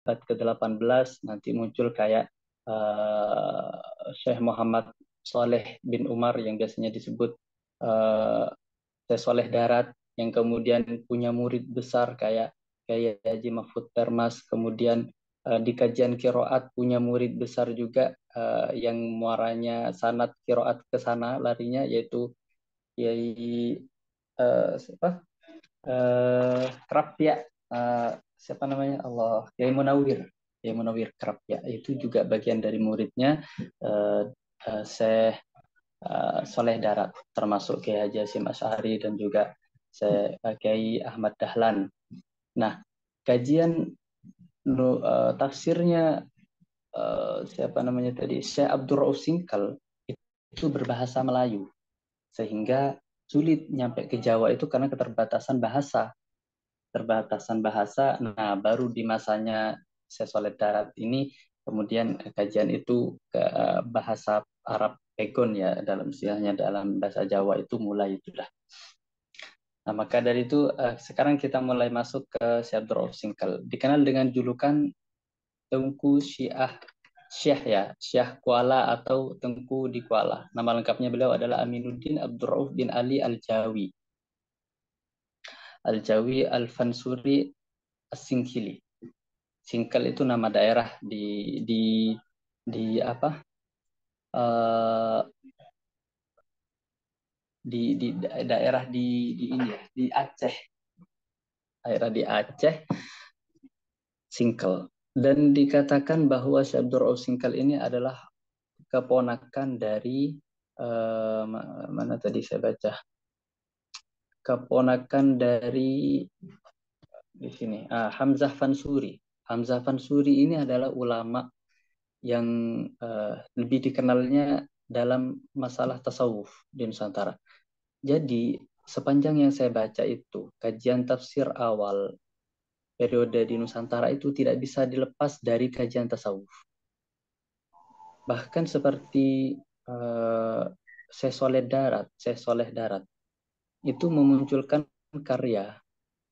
abad ke-18 nanti muncul kayak Syekh Muhammad Saleh bin Umar yang biasanya disebut Syekh Saleh Darat, yang kemudian punya murid besar kayak Haji Mahfud Termas. Kemudian di kajian kiroat punya murid besar juga yang muaranya sanad kiroat ke sana larinya, yaitu Yai siapa? Kerapia, siapa namanya, Allah, Yai Munawir Kerapia itu juga bagian dari muridnya Syekh Soleh Darat, termasuk Kiai Haji Hasyim Asy'ari dan juga Kiai Ahmad Dahlan. Nah, kajian tafsirnya siapa namanya tadi, Syekh Abdul Rauf Singkal itu berbahasa Melayu, sehingga sulit nyampe ke Jawa itu karena keterbatasan bahasa. Nah, baru di masanya Syekh Soleh Darat ini kemudian kajian itu ke bahasa Arab Pegon ya, dalam istilahnya dalam bahasa Jawa itu mulai itulah. Nah, maka dari itu sekarang kita mulai masuk ke Syekh Abdul Rauf Singkal, dikenal dengan julukan Tengku Syekh ya, Syekh Kuala atau Tengku di Kuala. Nama lengkapnya beliau adalah Aminuddin Abdul Rauf bin Ali Al-Jawi. Al-Jawi Al-Fansuri As-Singkili. Singkal itu nama daerah di apa? Di daerah di ini ya, di Aceh. Daerah di Aceh, Singkal. Dan dikatakan bahwa Syekh Abdul Rauf Singkal ini adalah keponakan dari mana tadi saya baca, keponakan dari di sini Hamzah Fansuri. Hamzah Fansuri ini adalah ulama yang lebih dikenalnya dalam masalah tasawuf di Nusantara. Jadi sepanjang yang saya baca itu, kajian tafsir awal periode di Nusantara itu tidak bisa dilepas dari kajian tasawuf. Bahkan seperti Syekh Soleh Darat itu memunculkan karya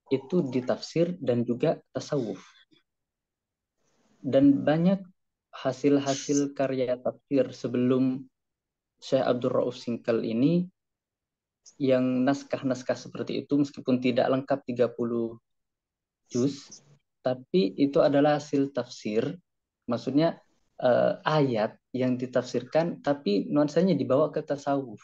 itu di tafsir dan juga tasawuf. Dan banyak hasil-hasil karya tafsir sebelum Syekh Abdul Rauf Singkal ini yang naskah-naskah seperti itu, meskipun tidak lengkap 30 juz, tapi itu adalah hasil tafsir. Maksudnya ayat yang ditafsirkan tapi nuansanya dibawa ke tasawuf.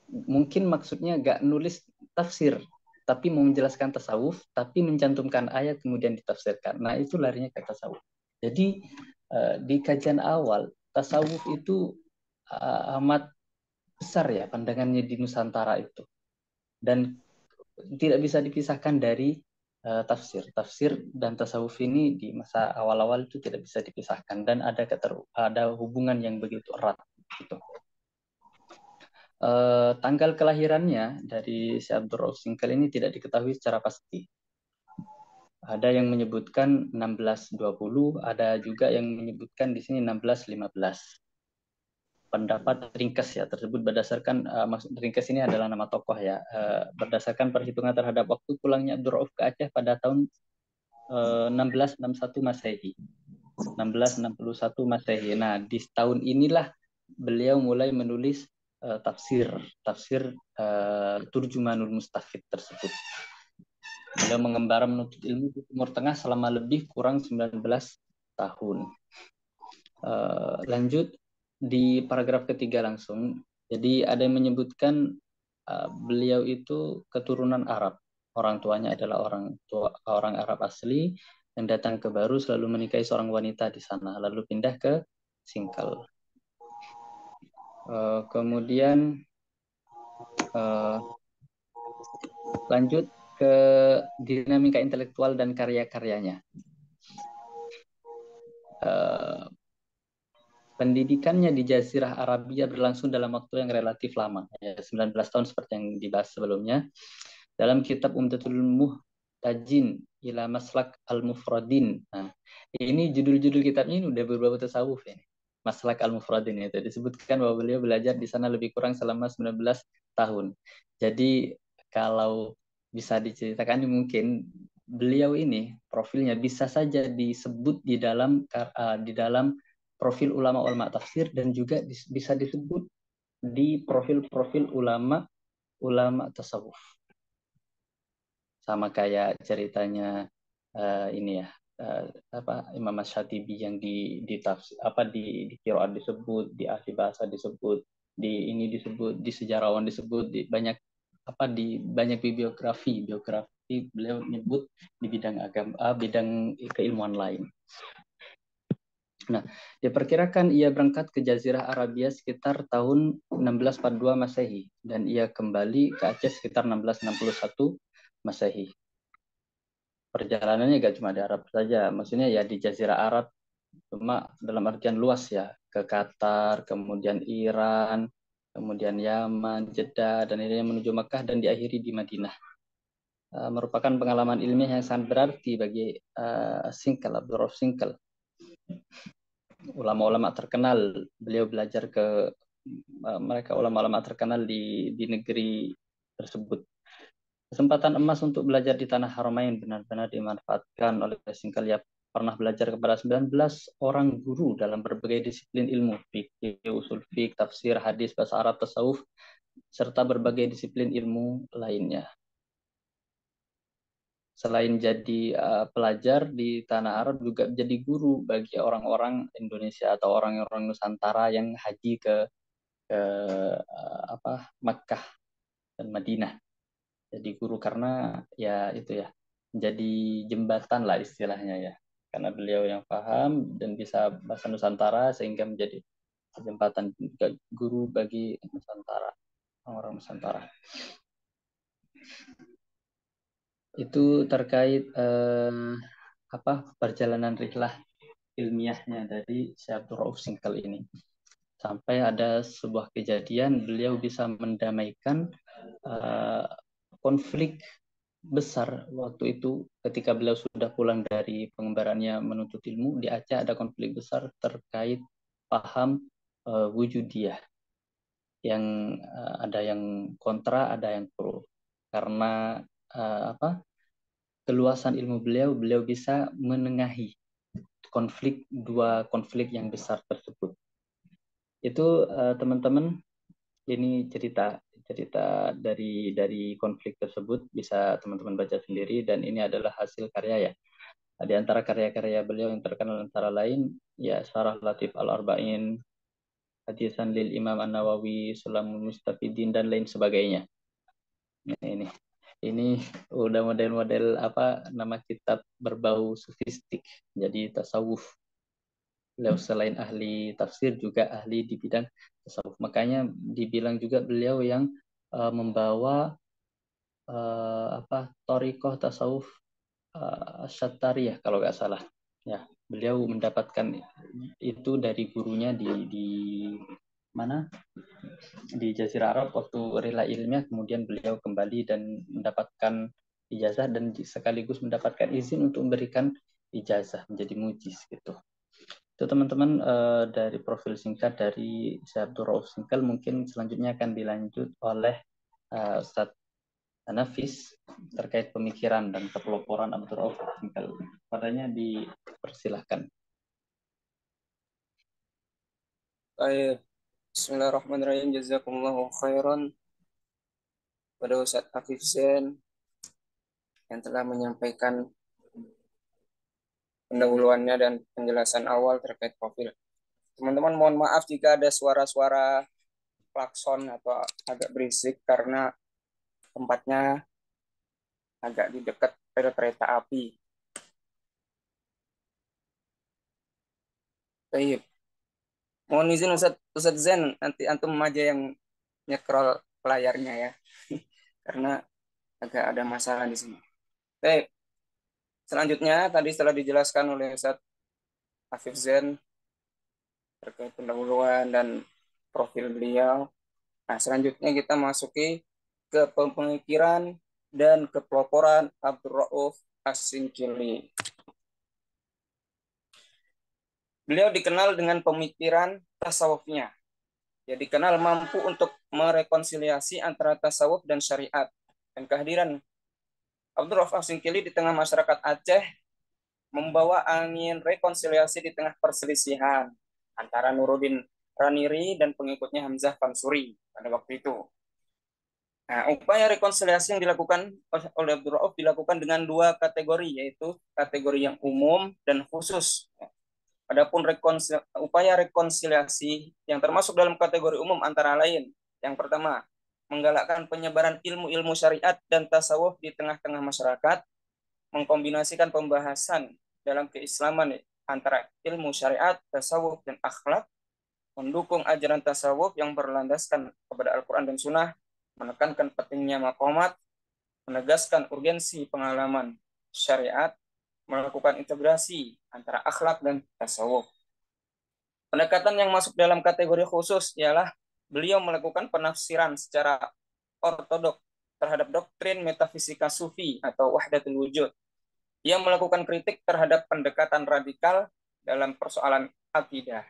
Mungkin maksudnya gak nulis tafsir tapi mau menjelaskan tasawuf, tapi mencantumkan ayat kemudian ditafsirkan. Nah, itu larinya ke tasawuf. Jadi di kajian awal tasawuf itu amat besar ya pandangannya di Nusantara itu, dan tidak bisa dipisahkan dari tafsir. Tafsir dan tasawuf ini di masa awal-awal itu tidak bisa dipisahkan dan ada hubungan yang begitu erat gitu. Tanggal kelahirannya dari Syekh Abdul Rauf Singkal ini tidak diketahui secara pasti. Ada yang menyebutkan 1620, ada juga yang menyebutkan di sini 1615. Pendapat ringkas ya tersebut berdasarkan maksud ringkas ini adalah nama tokoh ya, berdasarkan perhitungan terhadap waktu pulangnya Abdul Rauf ke Aceh pada tahun 1661 Masehi. 1661 Masehi. Nah, di tahun inilah beliau mulai menulis tafsir Turjumanul Mustafid tersebut. Beliau mengembara menuntut ilmu di Timur Tengah selama lebih kurang 19 tahun. Lanjut di paragraf ketiga langsung. Jadi ada yang menyebutkan beliau itu keturunan Arab. Orang tuanya adalah orang Arab asli yang datang ke Baru, selalu menikahi seorang wanita di sana, lalu pindah ke Singkal. Kemudian lanjut ke dinamika intelektual dan karya-karyanya. Pendidikannya di Jazirah Arabia berlangsung dalam waktu yang relatif lama, ya, 19 tahun seperti yang dibahas sebelumnya. Dalam kitab Umdatul Muhtajin ila Maslak Al-Mufradin. Nah, ini judul-judul kitabnya ini udah berbau tasawuf ini. Maslak Al-Mufradin itu disebutkan bahwa beliau belajar di sana lebih kurang selama 19 tahun. Jadi kalau bisa diceritakan mungkin beliau ini profilnya bisa saja disebut di dalam profil ulama-ulama tafsir dan juga bisa disebut di profil-profil ulama tasawuf. Sama kayak ceritanya ini ya, Imam Asy-Syatibi yang di tafsir di qiraat disebut, di ahli bahasa disebut, di ini disebut, di sejarawan disebut, di banyak biografi beliau menyebut di bidang agama, bidang keilmuan lain. Nah, diperkirakan ia berangkat ke Jazirah Arabia sekitar tahun 1642 Masehi dan ia kembali ke Aceh sekitar 1661 Masehi. Perjalanannya gak cuma di Arab saja, maksudnya ya di Jazirah Arab, cuma dalam artian luas ya, ke Qatar, kemudian Iran, kemudian Yaman, Jeddah, dan ini menuju Mekah dan diakhiri di Madinah. Merupakan pengalaman ilmiah yang sangat berarti bagi Abdul Rauf Sinkel. Ulama-ulama terkenal, beliau belajar ke mereka ulama-ulama terkenal di negeri tersebut. Kesempatan emas untuk belajar di tanah Haramain benar-benar dimanfaatkan oleh Sinkel. Ya, pernah belajar kepada 19 orang guru dalam berbagai disiplin ilmu, fikih, usul fikih, tafsir, hadis, bahasa Arab, tasawuf, serta berbagai disiplin ilmu lainnya. Selain jadi pelajar di tanah Arab, juga jadi guru bagi orang-orang Indonesia atau orang-orang Nusantara yang haji ke Makkah dan Madinah. Jadi guru karena ya itu ya, menjadi jembatan lah istilahnya ya, karena beliau yang paham dan bisa bahasa Nusantara sehingga menjadi jembatan juga guru bagi Nusantara, orang Nusantara. Itu terkait perjalanan rihlah ilmiahnya dari Syekh Abdul Rauf Sinkel ini. Sampai ada sebuah kejadian beliau bisa mendamaikan konflik besar waktu itu ketika beliau sudah pulang dari pengembarannya menuntut ilmu. Di Aceh ada konflik besar terkait paham wujudiyah, yang ada yang kontra, ada yang pro. Karena keluasan ilmu beliau bisa menengahi dua konflik yang besar tersebut. Itu teman-teman, ini cerita dari konflik tersebut, bisa teman-teman baca sendiri, dan ini adalah hasil karya ya. Di antara karya-karya beliau yang terkenal antara lain ya Syarah Latif Al-Arba'in, Hadisan lil Imam An-Nawawi, Sulamul Mustafidin, dan lain sebagainya. Nah, ini udah model-model nama kitab berbau sofistik, jadi tasawuf. Beliau selain ahli tafsir juga ahli di bidang tasawuf. Makanya dibilang juga beliau yang membawa thariqah tasawuf Syattariyah kalau nggak salah. Ya, beliau mendapatkan itu dari gurunya di mana? Di Jazirah Arab waktu rihlah ilmiah, kemudian beliau kembali dan mendapatkan ijazah dan sekaligus mendapatkan izin untuk memberikan ijazah menjadi mujiz gitu. Itu teman-teman dari profil singkat dari Syekh Abdul Rauf Sinkel. Mungkin selanjutnya akan dilanjut oleh Ustadz Nafis terkait pemikiran dan kepeloporan Abdul Rauf Sinkel. Padanya dipersilahkan. Baik, Bismillahirrahmanirrahim. Jazakumullahu khairan pada Ustadz Afif Zain yang telah menyampaikan pendahuluannya dan penjelasan awal terkait profil. Teman-teman mohon maaf jika ada suara-suara klakson atau agak berisik karena tempatnya agak di dekat rel kereta api. Baik. Mohon izin Ustadz Zain, nanti antum aja yang nyekrol layarnya ya. Karena agak ada masalah di sini. Baik. Selanjutnya tadi setelah dijelaskan oleh Ustadz Afif Zain terkait pendahuluan dan profil beliau. Nah, selanjutnya kita masuki ke pemikiran dan kepeloporan Abdul Rauf As-Sinkili. Beliau dikenal dengan pemikiran tasawufnya. Dia dikenal mampu untuk merekonsiliasi antara tasawuf dan syariat. Dan kehadiran Abdul Rauf Asingkili di tengah masyarakat Aceh membawa angin rekonsiliasi di tengah perselisihan antara Nuruddin Raniri dan pengikutnya Hamzah Fansuri pada waktu itu. Nah, upaya rekonsiliasi yang dilakukan oleh Abdul Rauf dilakukan dengan dua kategori, yaitu kategori yang umum dan khusus. Adapun upaya rekonsiliasi yang termasuk dalam kategori umum antara lain, yang pertama, menggalakkan penyebaran ilmu-ilmu syariat dan tasawuf di tengah-tengah masyarakat, mengkombinasikan pembahasan dalam keislaman antara ilmu syariat, tasawuf, dan akhlak, mendukung ajaran tasawuf yang berlandaskan kepada Al-Quran dan Sunnah, menekankan pentingnya maqamat, menegaskan urgensi pengalaman syariat, melakukan integrasi antara akhlak dan tasawuf. Pendekatan yang masuk dalam kategori khusus ialah beliau melakukan penafsiran secara ortodok terhadap doktrin metafisika sufi atau wahdatul wujud. Ia melakukan kritik terhadap pendekatan radikal dalam persoalan akidah.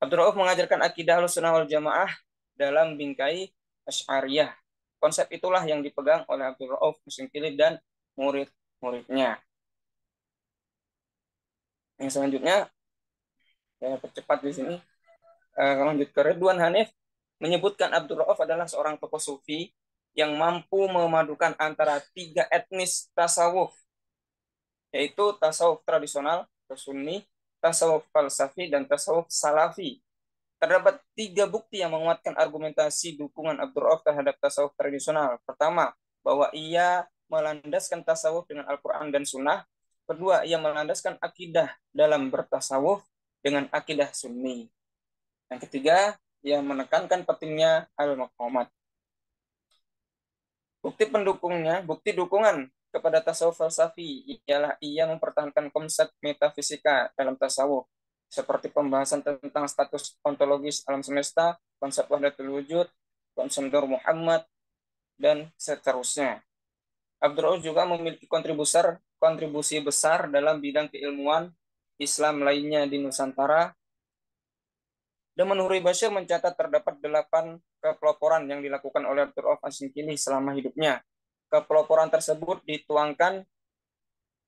Abdul Rauf mengajarkan akidah Ahlussunnah wal Jamaah dalam bingkai Asy'ariyah. Konsep itulah yang dipegang oleh Abdul Rauf Asingkili dan murid-muridnya. Yang selanjutnya, saya percepat di sini. Lanjut ke Ridwan Hanif menyebutkan Abdul Rauf adalah seorang tokoh sufi yang mampu memadukan antara tiga etnis tasawuf, yaitu tasawuf tradisional, sunni, tasawuf falsafi, dan tasawuf salafi. Terdapat tiga bukti yang menguatkan argumentasi dukungan Abdul Rauf terhadap tasawuf tradisional. Pertama, bahwa ia melandaskan tasawuf dengan Al-Quran dan Sunnah. Kedua, ia melandaskan akidah dalam bertasawuf dengan akidah sunni. Yang ketiga, ia menekankan pentingnya al-maqamat. Bukti dukungan kepada tasawuf falsafi ialah ia mempertahankan konsep metafisika dalam tasawuf, seperti pembahasan tentang status ontologis alam semesta, konsep wahdatul wujud, konsep Nur Muhammad, dan seterusnya. Abdul Rauf juga memiliki kontribusi besar dalam bidang keilmuan Islam lainnya di Nusantara. Dan Nuri Bashir mencatat terdapat 8 kepeloporan yang dilakukan oleh Abdul Rauf Asingkili selama hidupnya. Kepeloporan tersebut dituangkan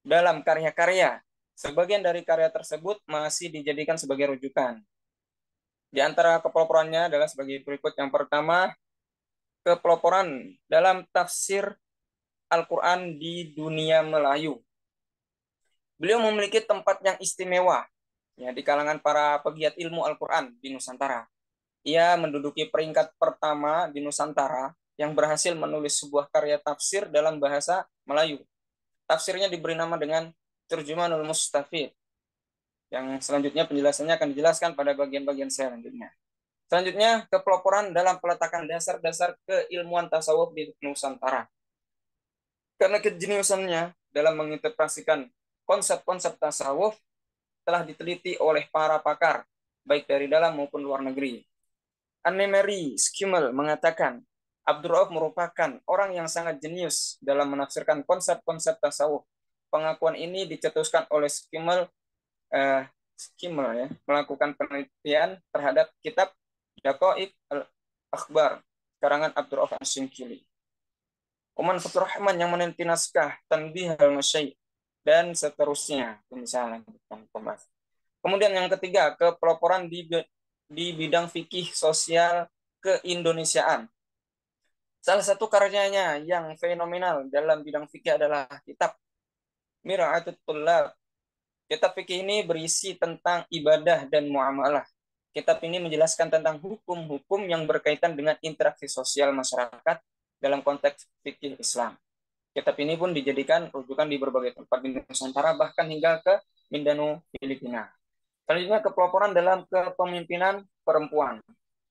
dalam karya-karya. Sebagian dari karya tersebut masih dijadikan sebagai rujukan. Di antara kepeloporannya adalah sebagai berikut. Yang pertama, kepeloporan dalam tafsir Al-Quran di dunia Melayu. Beliau memiliki tempat yang istimewa ya di kalangan para pegiat ilmu Al-Quran di Nusantara. Ia menduduki peringkat pertama di Nusantara yang berhasil menulis sebuah karya tafsir dalam bahasa Melayu. Tafsirnya diberi nama dengan Turjumanul Mustafid. Yang selanjutnya penjelasannya akan dijelaskan pada bagian-bagian selanjutnya. Selanjutnya, kepeloporan dalam peletakan dasar-dasar keilmuan tasawuf di Nusantara. Karena kejeniusannya dalam menginterpretasikan konsep-konsep tasawuf telah diteliti oleh para pakar, baik dari dalam maupun luar negeri. Anne-Marie Schimmel mengatakan, Abdul Rauf merupakan orang yang sangat jenius dalam menafsirkan konsep-konsep tasawuf. Pengakuan ini dicetuskan oleh Schimmel ya, melakukan penelitian terhadap kitab Daqaiq al-Akhbar, karangan Abdul Rauf Asingkili. Oman Fatur Rahman yang meneliti naskah Tanbih al-Masyaikh, dan seterusnya. Misalnya, kemudian yang ketiga, kepeloporan di bidang fikih sosial keindonesiaan. Salah satu karyanya yang fenomenal dalam bidang fikih adalah kitab Mir'atut Thullab. Kitab fikih ini berisi tentang ibadah dan muamalah. Kitab ini menjelaskan tentang hukum-hukum yang berkaitan dengan interaksi sosial masyarakat dalam konteks fikih Islam. Kitab ini pun dijadikan rujukan di berbagai tempat di Nusantara, bahkan hingga ke Mindanao, Filipina. Selanjutnya, kepeloporan dalam kepemimpinan perempuan.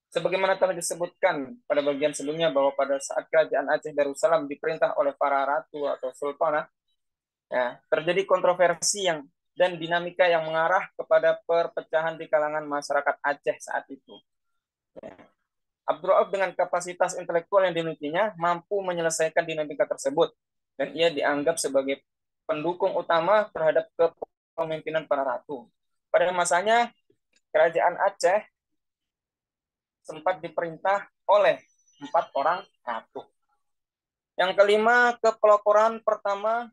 Sebagaimana telah disebutkan pada bagian sebelumnya bahwa pada saat kerajaan Aceh Darussalam diperintah oleh para ratu atau sultanah, ya, terjadi kontroversi dan dinamika yang mengarah kepada perpecahan di kalangan masyarakat Aceh saat itu. Ya. Abdul Rauf dengan kapasitas intelektual yang dimilikinya mampu menyelesaikan dinamika tersebut, dan ia dianggap sebagai pendukung utama terhadap kepemimpinan para ratu. Pada masanya, kerajaan Aceh sempat diperintah oleh 4 orang ratu. Yang kelima, kepeloporan pertama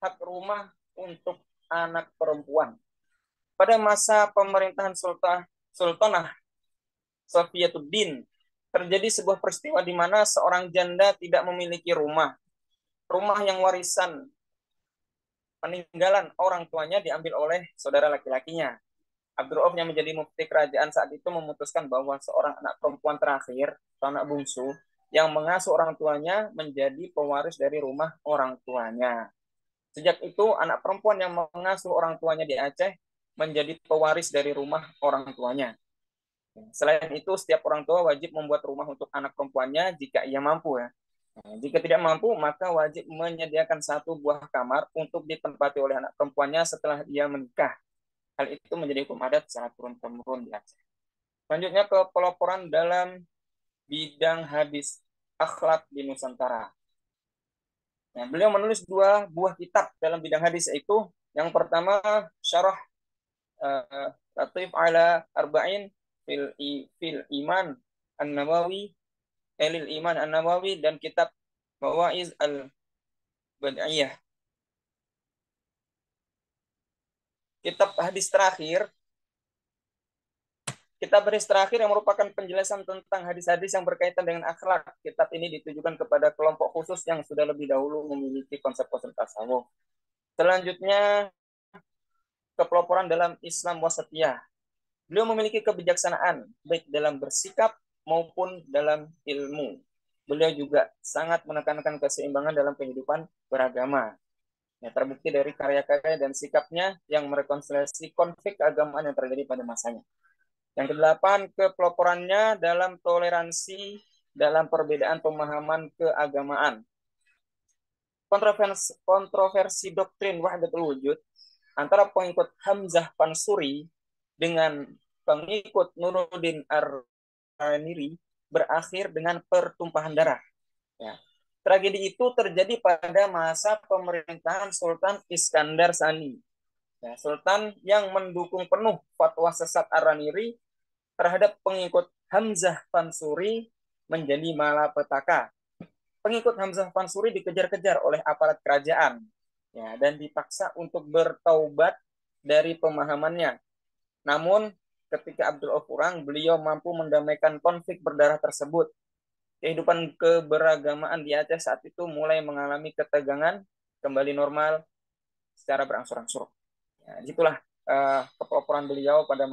hak rumah untuk anak perempuan. Pada masa pemerintahan Sultanah Safiyatuddin, terjadi sebuah peristiwa di mana seorang janda tidak memiliki rumah. Rumah yang warisan peninggalan orang tuanya diambil oleh saudara laki-lakinya. Abdul Rauf yang menjadi mufti kerajaan saat itu memutuskan bahwa seorang anak perempuan terakhir, atau anak bungsu, yang mengasuh orang tuanya menjadi pewaris dari rumah orang tuanya. Sejak itu, anak perempuan yang mengasuh orang tuanya di Aceh menjadi pewaris dari rumah orang tuanya. Selain itu, setiap orang tua wajib membuat rumah untuk anak perempuannya jika ia mampu ya. Jika tidak mampu, maka wajib menyediakan satu buah kamar untuk ditempati oleh anak perempuannya setelah ia menikah. Hal itu menjadi hukum adat secara turun-temurun di Aceh. Selanjutnya ke peloporan dalam bidang hadis akhlak di Nusantara. Nah, beliau menulis dua buah kitab dalam bidang hadis, yaitu yang pertama Syarah Latif ala Arba'in fil Iman An-Nawawi, Elil Iman An-Nawawi, dan kitab Mawaiz Al-Bad'iyah. Kitab hadis terakhir, kitab hadis terakhir yang merupakan penjelasan tentang hadis-hadis yang berkaitan dengan akhlak. Kitab ini ditujukan kepada kelompok khusus yang sudah lebih dahulu memiliki konsep-konsep tasawuf. Selanjutnya, kepeloporan dalam Islam wasatiyah. Beliau memiliki kebijaksanaan baik dalam bersikap maupun dalam ilmu. Beliau juga sangat menekankan keseimbangan dalam kehidupan beragama. Ya, terbukti dari karya-karya dan sikapnya yang merekonsiliasi konflik keagamaan yang terjadi pada masanya. Yang kedelapan, kepeloporannya dalam toleransi dalam perbedaan pemahaman keagamaan. Kontroversi doktrin wahdatul wujud antara pengikut Hamzah Pansuri dengan pengikut Nuruddin Ar-Raniri berakhir dengan pertumpahan darah. Ya. Tragedi itu terjadi pada masa pemerintahan Sultan Iskandar Sani. Ya, Sultan yang mendukung penuh fatwa sesat Ar-Raniri terhadap pengikut Hamzah Pansuri menjadi malapetaka. Pengikut Hamzah Pansuri dikejar-kejar oleh aparat kerajaan, ya, dan dipaksa untuk bertaubat dari pemahamannya. Namun, ketika Abdul Rauf Urang, beliau mampu mendamaikan konflik berdarah tersebut. Kehidupan keberagamaan di Aceh saat itu mulai mengalami ketegangan, kembali normal secara berangsur-angsur. Ya, itulah kepeloporan beliau pada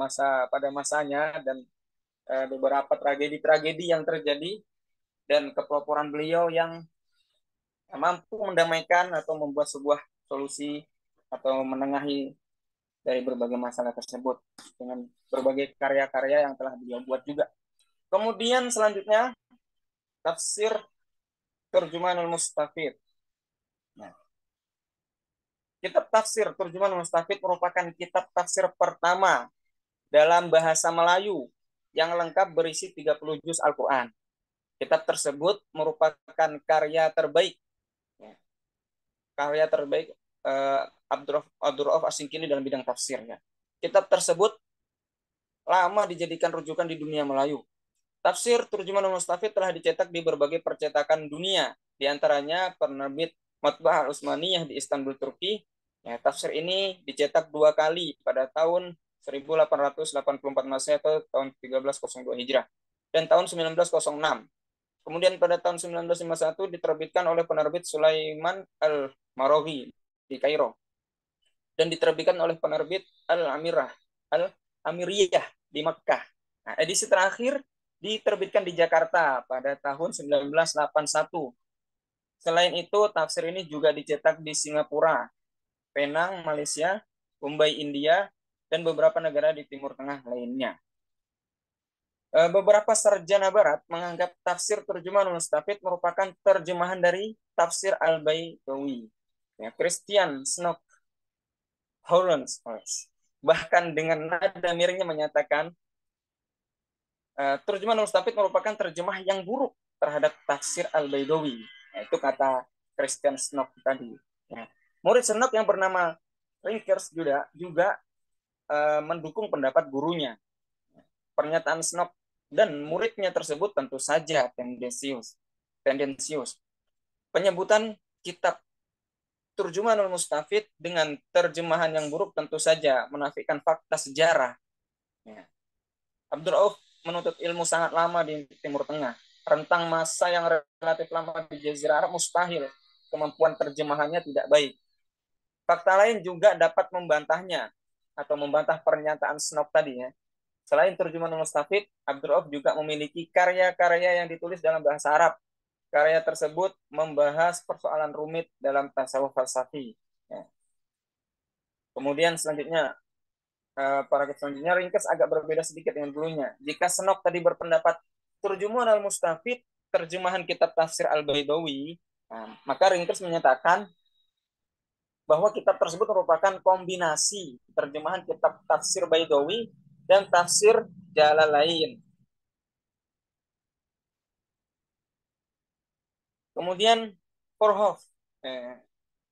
masanya, dan beberapa tragedi-tragedi yang terjadi, dan kepeloporan beliau yang mampu mendamaikan atau membuat sebuah solusi atau menengahi dari berbagai masalah tersebut dengan berbagai karya-karya yang telah beliau buat juga. Kemudian selanjutnya tafsir Turjumanul Mustafid. Nah, kitab tafsir Turjumanul Mustafid merupakan kitab tafsir pertama dalam bahasa Melayu yang lengkap berisi 30 juz Al-Quran. Kitab tersebut merupakan karya terbaik Abdul Rauf Asingkili dalam bidang tafsirnya. Kitab tersebut lama dijadikan rujukan di dunia Melayu. Tafsir Turjumanul Mustafid telah dicetak di berbagai percetakan dunia, di antaranya penerbit Matba'ah Al-Utsmaniyah di Istanbul, Turki. Ya, tafsir ini dicetak 2 kali pada tahun 1884 Masehi atau tahun 1302 Hijrah dan tahun 1906. Kemudian pada tahun 1951 diterbitkan oleh penerbit Sulaiman Al-Marawi di Kairo dan diterbitkan oleh penerbit Al-Amiriyah di Mekkah. Nah, edisi terakhir diterbitkan di Jakarta pada tahun 1981. Selain itu, tafsir ini juga dicetak di Singapura, Penang, Malaysia, Mumbai, India, dan beberapa negara di Timur Tengah lainnya. Beberapa sarjana barat menganggap tafsir Turjumanul Mustafid merupakan terjemahan dari tafsir Al-Baidawi. Ya, Christian Snook Hollands bahkan dengan nada miringnya menyatakan Turjumanul Mustafid merupakan terjemah yang buruk terhadap tafsir Al-Baidawi. Ya, itu kata Christian Snook tadi. Ya. Murid Snook yang bernama Rinkers juga mendukung pendapat gurunya. Pernyataan Snook dan muridnya tersebut tentu saja tendensius. penyebutan kitab Turjumanul Mustafid dengan terjemahan yang buruk tentu saja menafikan fakta sejarah. Ya. Abdul Rauf menuntut ilmu sangat lama di Timur Tengah. Rentang masa yang relatif lama di Jazirah Arab mustahil. Kemampuan terjemahannya tidak baik. Fakta lain juga dapat membantahnya atau membantah pernyataan Snob tadi ya. Selain terjemahan Mustafid, Abdul Rauf juga memiliki karya-karya yang ditulis dalam bahasa Arab. Karya tersebut membahas persoalan rumit dalam tasawuf falsafi. Ya. Kemudian selanjutnya, paragraf selanjutnya ringkas agak berbeda sedikit dengan dulunya. Jika Senok tadi berpendapat Turjuman al-Mustafid, terjemahan kitab tafsir Al-Baidawi, maka ringkas menyatakan bahwa kitab tersebut merupakan kombinasi terjemahan kitab tafsir Baidawi dan tafsir Jalalain. Kemudian Forhoff,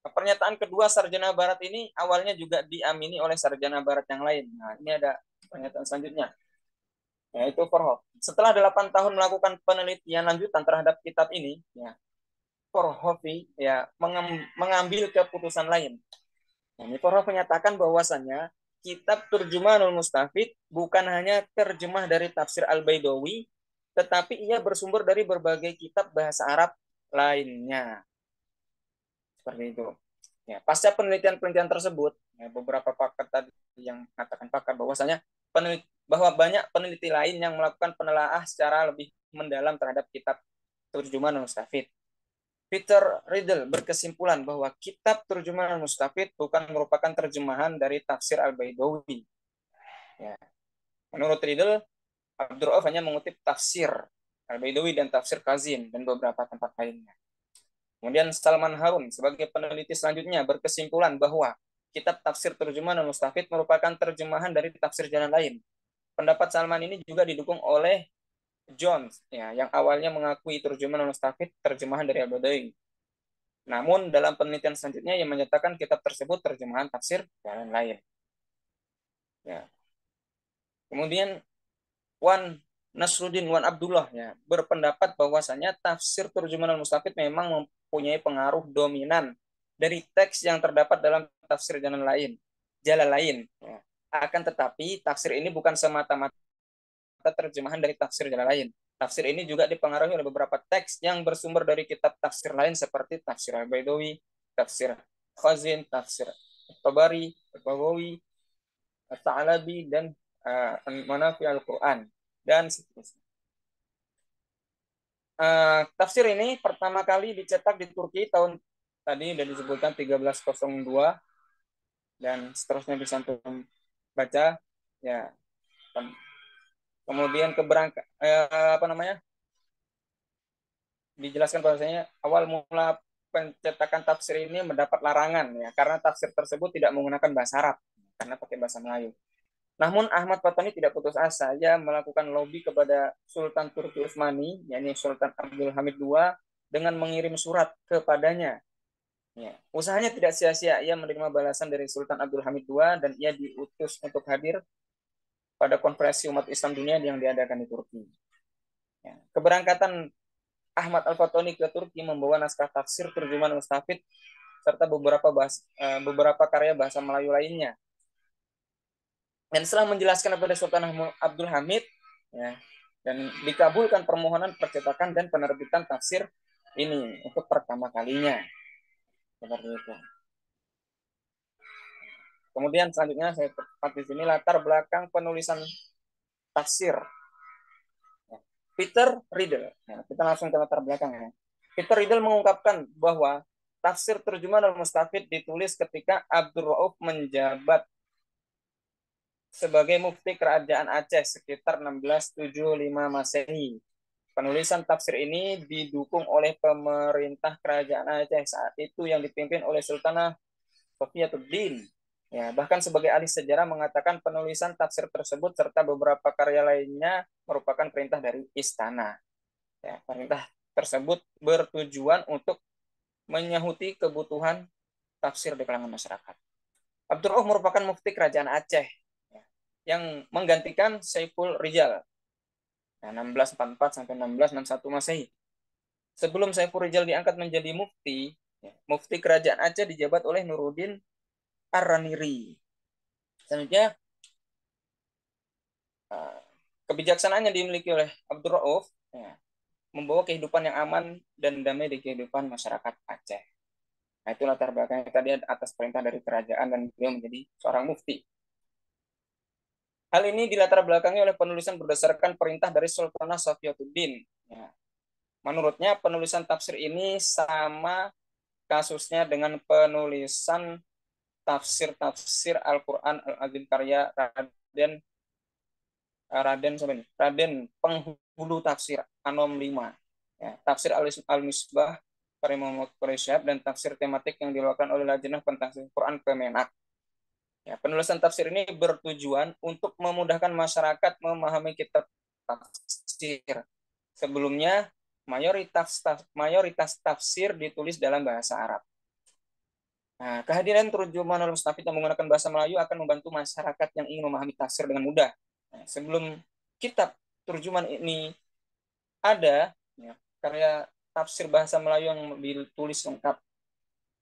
pernyataan kedua sarjana barat ini awalnya juga diamini oleh sarjana barat yang lain. Nah, ini ada pernyataan selanjutnya, yaitu Forhoff. Setelah 8 tahun melakukan penelitian lanjutan terhadap kitab ini, ya, Forhoff ya mengambil keputusan lain. Nah, ini Forhoff menyatakan bahwasannya kitab Turjumanul Mustafid bukan hanya terjemah dari tafsir Al-Baidawi, tetapi ia bersumber dari berbagai kitab bahasa Arab lainnya. Seperti itu. Ya, pasca penelitian-penelitian tersebut, ya, beberapa pakar tadi yang mengatakan pakar bahwasanya bahwa banyak peneliti lain yang melakukan penelaah secara lebih mendalam terhadap kitab Turjuman Mustafid. Peter Riddle berkesimpulan bahwa kitab Turjuman Mustafid bukan merupakan terjemahan dari tafsir Al-Baidawi. Ya. Menurut Riddle, Abdul Rauf hanya mengutip tafsir Al-Baidawi dan tafsir Kazim dan beberapa tempat lainnya. Kemudian Salman Harun sebagai peneliti selanjutnya berkesimpulan bahwa kitab tafsir Turjuman Al-Mustafid merupakan terjemahan dari tafsir jalan lain. Pendapat Salman ini juga didukung oleh Jones, ya, yang awalnya mengakui Turjuman Al-Mustafid terjemahan dari Al-Baidawi. Namun dalam penelitian selanjutnya yang menyatakan kitab tersebut terjemahan tafsir jalan lain. Ya. Kemudian Wan Nasruddin Wan Abdullah ya berpendapat bahwasanya tafsir Turjuman Al-Mustafid memang mempunyai pengaruh dominan dari teks yang terdapat dalam tafsir jalan lain. Ya. Akan tetapi tafsir ini bukan semata-mata terjemahan dari tafsir jalan lain. Tafsir ini juga dipengaruhi oleh beberapa teks yang bersumber dari kitab tafsir lain seperti tafsir Al-Baidawi, tafsir Khazin, tafsir Tabari, Al-Baghawi, Al-Ta'alabi, dan Manafi Al-Quran, dan seterusnya. Tafsir ini pertama kali dicetak di Turki tahun tadi sudah disebutkan 1302 dan seterusnya bisa antum baca ya. Kemudian dijelaskan bahwasanya awal mula pencetakan tafsir ini mendapat larangan ya karena tafsir tersebut tidak menggunakan bahasa Arab karena pakai bahasa Melayu. Namun Ahmad Fatani tidak putus asa. Ia melakukan lobi kepada Sultan Turki Utsmani, yakni Sultan Abdul Hamid II, dengan mengirim surat kepadanya. Ya. Usahanya tidak sia-sia. Ia menerima balasan dari Sultan Abdul Hamid II dan ia diutus untuk hadir pada konferensi umat Islam dunia yang diadakan di Turki. Ya. Keberangkatan Ahmad Al-Fatani ke Turki membawa naskah tafsir Turjuman Mustafid serta beberapa karya bahasa Melayu lainnya. Dan setelah menjelaskan kepada Sultan Abdul Hamid, ya, dan dikabulkan permohonan percetakan dan penerbitan tafsir ini untuk pertama kalinya. Seperti itu. Kemudian selanjutnya saya tepat di sini latar belakang penulisan tafsir. Peter Riddle. Ya, kita langsung ke latar belakangnya. Peter Riddle mengungkapkan bahwa tafsir Terjemahan Al-Mustafid ditulis ketika Abdul Rauf menjabat sebagai mufti kerajaan Aceh sekitar 1675 Masehi. Penulisan tafsir ini didukung oleh pemerintah kerajaan Aceh saat itu yang dipimpin oleh Sultanah Sofiyatuddin. Ya, bahkan sebagai ahli sejarah mengatakan penulisan tafsir tersebut serta beberapa karya lainnya merupakan perintah dari istana. Ya, perintah tersebut bertujuan untuk menyahuti kebutuhan tafsir di kalangan masyarakat. Abdul Rauf merupakan mufti kerajaan Aceh yang menggantikan Saiful Rijal 1644 sampai 1661 Masehi. Sebelum Saiful Rijal diangkat menjadi mufti, ya, mufti kerajaan Aceh dijabat oleh Nuruddin Ar-Raniri. Selanjutnya, kebijaksanaan yang dimiliki oleh Abdul Rauf, ya, membawa kehidupan yang aman dan damai di kehidupan masyarakat Aceh. Nah, itu latar belakangnya tadi atas perintah dari kerajaan dan beliau menjadi seorang mufti. Hal ini dilatar belakangi oleh penulisan berdasarkan perintah dari Sultanah Safiyatuddin. Ya. Menurutnya penulisan tafsir ini sama kasusnya dengan penulisan tafsir-tafsir Al-Quran Al-Azim karya Raden Penghulu Tafsir Anom 5. Ya, tafsir Al-Misbah karya Muhammad Quraisyab dan tafsir tematik yang dilakukan oleh Lajnah Pentafsir Quran Kemenak. Ya, penulisan tafsir ini bertujuan untuk memudahkan masyarakat memahami kitab tafsir. Sebelumnya, mayoritas tafsir ditulis dalam bahasa Arab. Nah, kehadiran terjemahan al-mustafid yang menggunakan bahasa Melayu akan membantu masyarakat yang ingin memahami tafsir dengan mudah. Nah, sebelum kitab terjemahan ini ada, ya, karya tafsir bahasa Melayu yang ditulis lengkap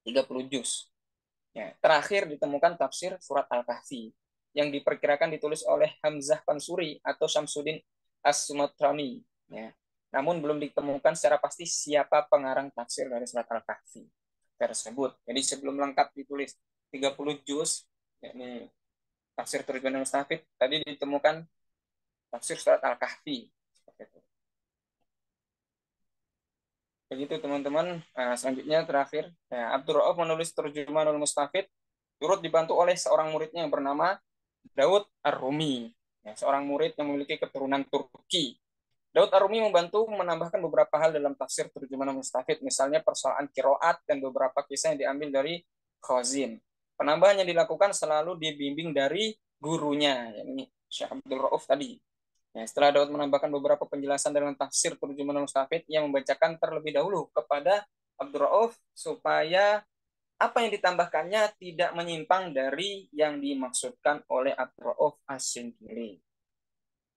30 juz. Ya, terakhir ditemukan tafsir surat Al-Kahfi yang diperkirakan ditulis oleh Hamzah Pansuri atau Syamsuddin As-Sumatrani. Ya. Namun belum ditemukan secara pasti siapa pengarang tafsir dari surat Al-Kahfi tersebut. Jadi sebelum lengkap ditulis 30 juz, yakni tafsir terjemahan Mustafid, tadi ditemukan tafsir surat Al-Kahfi. Begitu teman-teman. Nah, selanjutnya terakhir, ya, Abdul Rauf menulis Terjemahanul Mustafid turut dibantu oleh seorang muridnya yang bernama Daud Ar-Rumi, ya, seorang murid yang memiliki keturunan Turki. Daud Ar-Rumi membantu menambahkan beberapa hal dalam tafsir Terjemahan Mustafid, misalnya persoalan kiroat dan beberapa kisah yang diambil dari Khazin. Penambahan yang dilakukan selalu dibimbing dari gurunya, yakni Syekh Abdul Rauf tadi. Ya, setelah Daud menambahkan beberapa penjelasan dalam tafsir Terjemahan Mustafid, ia membacakan terlebih dahulu kepada Abdul Rauf supaya apa yang ditambahkannya tidak menyimpang dari yang dimaksudkan oleh Abdul Rauf As-Singkili.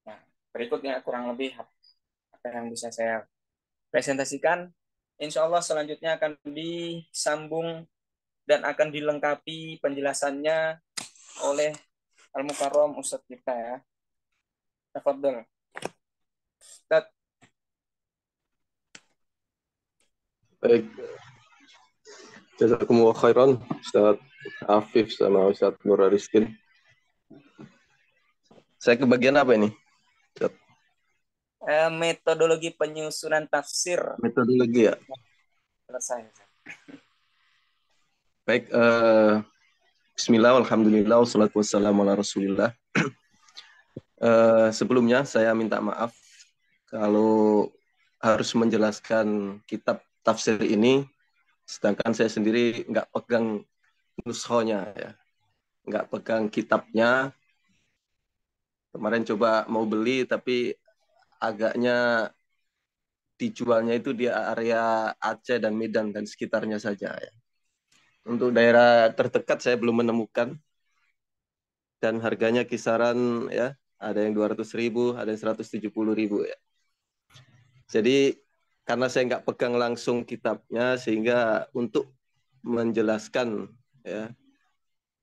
Nah, berikutnya kurang lebih apa yang bisa saya presentasikan. Insya Allah selanjutnya akan disambung dan akan dilengkapi penjelasannya oleh Al-Mukarram Ustadz kita ya. Tafadhol. Ustadz. Baik, jazakumullah khairan Ustaz Afif sama Ustaz Nur Ariskin. Saya kebagian apa ini? Metodologi penyusunan tafsir. Metodologi ya. Selesai. Baik, bismillah, alhamdulillah, wassalatu wassalamu ala rasulillah. Sebelumnya saya minta maaf kalau harus menjelaskan kitab tafsir ini, sedangkan saya sendiri nggak pegang nuskhonya ya, nggak pegang kitabnya. Kemarin coba mau beli tapi agaknya dijualnya itu di area Aceh dan Medan dan sekitarnya saja ya. Untuk daerah terdekat saya belum menemukan dan harganya kisaran ya, ada yang 200.000, ada yang 170.000 ya. Jadi karena saya nggak pegang langsung kitabnya, sehingga untuk menjelaskan ya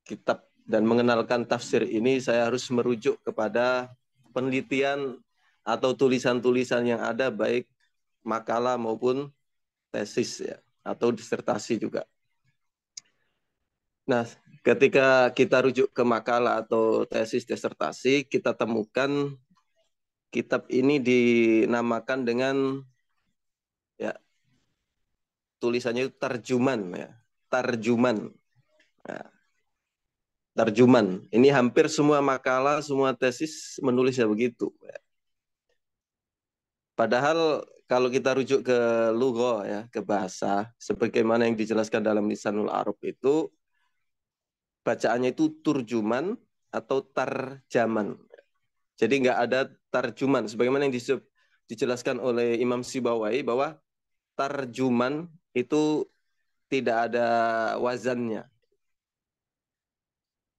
kitab dan mengenalkan tafsir ini saya harus merujuk kepada penelitian atau tulisan-tulisan yang ada, baik makalah maupun tesis ya, atau disertasi juga. Nah, ketika kita rujuk ke makalah atau tesis disertasi, kita temukan kitab ini dinamakan dengan ya tulisannya itu tarjuman ya, tarjuman. Nah, tarjuman. Ini hampir semua makalah, semua tesis menulisnya begitu. Padahal kalau kita rujuk ke lugha ya, ke bahasa, sebagaimana yang dijelaskan dalam Lisanul Arab itu, bacaannya itu turjuman atau tarjaman. Jadi nggak ada tarjuman. Sebagaimana yang dijelaskan oleh Imam Sibawai bahwa tarjuman itu tidak ada wazannya.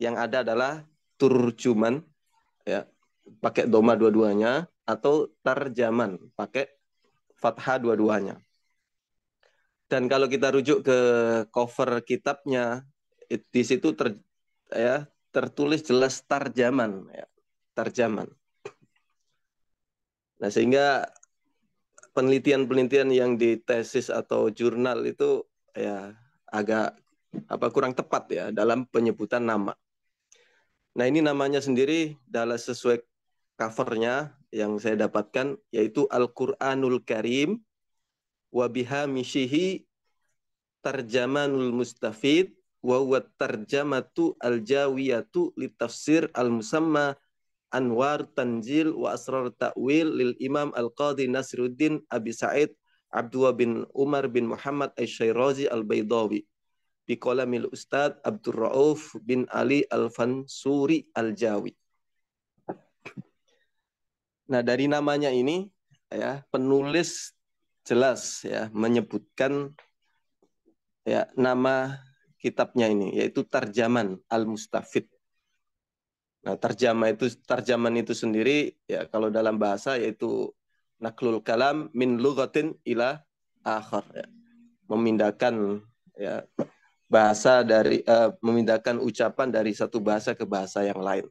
Yang ada adalah turjuman, ya, pakai doma dua-duanya, atau tarjaman, pakai fathah dua-duanya. Dan kalau kita rujuk ke cover kitabnya, di situ tertulis jelas tarjaman, ya, tarjaman. Nah, sehingga penelitian-penelitian yang di tesis atau jurnal itu ya agak kurang tepat ya dalam penyebutan nama. Nah, ini namanya sendiri dalam sesuai covernya yang saya dapatkan yaitu Al-Qur'anul Karim wa bihamishihi tarjamanul mustafid wa huwa tarjamatu al-jawiyatu li tafsir al-musamma Anwar Tanjil wa Asrar Ta'wil lil Imam Al-Qadhi Nasruddin Abi Sa'id Abdullah bin Umar bin Muhammad Asy-Syairazi Al-Baydawi biqalamil Ustad Abdur Rauf bin Ali Al-Fansuri Al-Jawi. Nah, dari namanya ini ya penulis jelas ya menyebutkan ya nama kitabnya ini yaitu Tarjaman Al-Mustafid. Nah, tarjaman itu sendiri ya kalau dalam bahasa yaitu naklul kalam min lughatin ila akhar ya. Memindahkan ya bahasa dari memindahkan ucapan dari satu bahasa ke bahasa yang lain.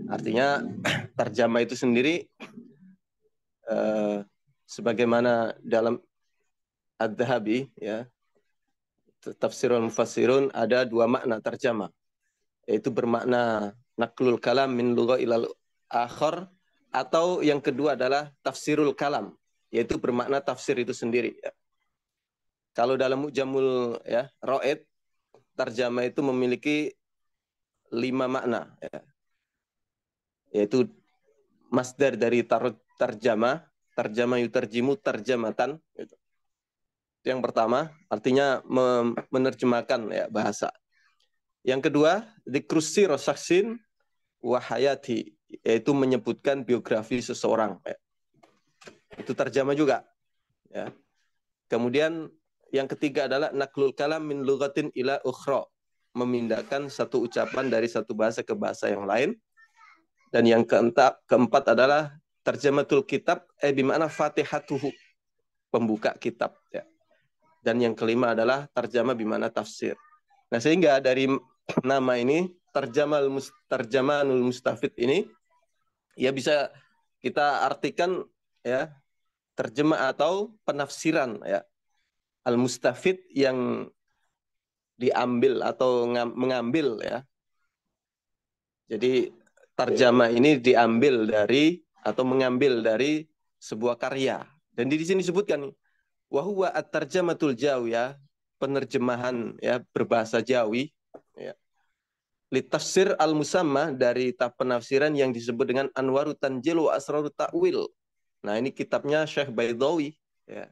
Artinya tarjama itu sendiri sebagaimana dalam Ad-Dhahabi ya Tafsirul Mufassirun ada dua makna tarjama, yaitu bermakna naklul kalam min lugha ilal akhar, atau yang kedua adalah tafsirul kalam, yaitu bermakna tafsir itu sendiri ya. Kalau dalam Mu'jamul ya Raid, tarjama itu memiliki 5 makna ya. Yaitu masdar dari tarjama, tarjama yutarjimu tarjamatan gitu. Yang pertama, artinya menerjemahkan ya bahasa. Yang kedua, dzikrusi rosaksin wahayati, yaitu menyebutkan biografi seseorang. Ya. Itu terjemah juga. Ya. Kemudian yang ketiga adalah naklul kalam min lughatin ila ukhra, memindahkan satu ucapan dari satu bahasa ke bahasa yang lain. Dan yang keempat adalah tarjamatul kitab bima'na fatihatuhu, pembuka kitab. Ya. Dan yang kelima adalah tarjamah bima'na tafsir. Nah, sehingga dari nama ini tarjamanul mustafid ini ya bisa kita artikan ya terjemah atau penafsiran ya al-mustafid yang diambil atau mengambil ya. Jadi tarjamah ini diambil dari atau mengambil dari sebuah karya. Dan di sini disebutkan nih wa huwa at-tarjamatul jawiyah, penerjemahan ya berbahasa Jawi ya. Litafsir al-musamma, dari penafsiran yang disebut dengan Anwaru Tanjil wa Asraru Ta'wil. Nah, ini kitabnya Syekh Baydawi ya.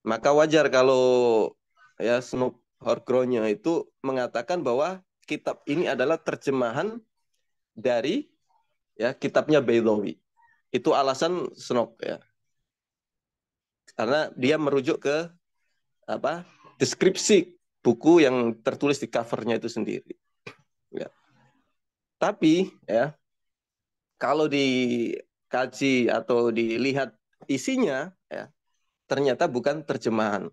Maka wajar kalau ya Snoop Horgronyo itu mengatakan bahwa kitab ini adalah terjemahan dari ya kitabnya Baydawi. Itu alasan Snoop ya. Karena dia merujuk ke deskripsi buku yang tertulis di covernya itu sendiri. Ya. Tapi ya kalau dikaji atau dilihat isinya ya ternyata bukan terjemahan.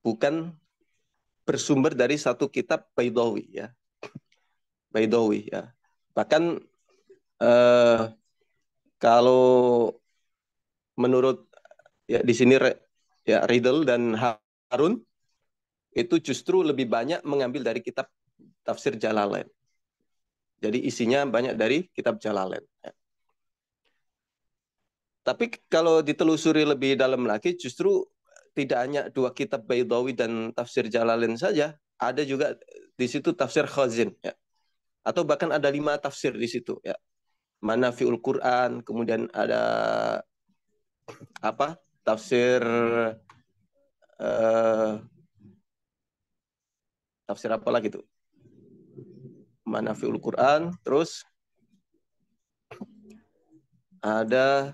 Bukan bersumber dari satu kitab Baydawi ya. Baydawi ya. Bahkan kalau menurut ya di sini ya Riddle dan Harun itu justru lebih banyak mengambil dari kitab tafsir Jalalain. Jadi isinya banyak dari kitab Jalalain. Ya. Tapi kalau ditelusuri lebih dalam lagi, justru tidak hanya dua kitab Baydawi dan tafsir Jalalain saja, ada juga di situ tafsir Khazin, ya. Atau bahkan ada 5 tafsir di situ, ya. Manafiul Quran, kemudian ada tafsir tafsir apa lagi tuh? Manafiul Quran, terus ada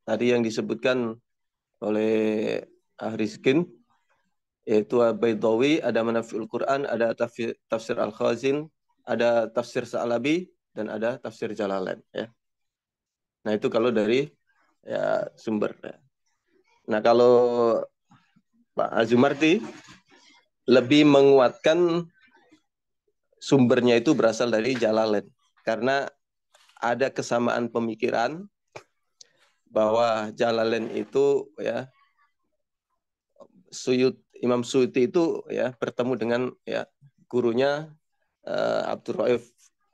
tadi yang disebutkan oleh Ahrizkin, yaitu Baydawi, ada Manafiul Quran, ada tafsir Al-Khazin, ada tafsir Sa'labi, dan ada tafsir Jalalain. Ya. Nah itu kalau dari ya sumber. Ya. Nah, kalau Pak Azumardi lebih menguatkan sumbernya itu berasal dari Jalalain. Karena ada kesamaan pemikiran bahwa Jalalain itu ya Imam Suyuti itu ya bertemu dengan ya gurunya Abdul Rauf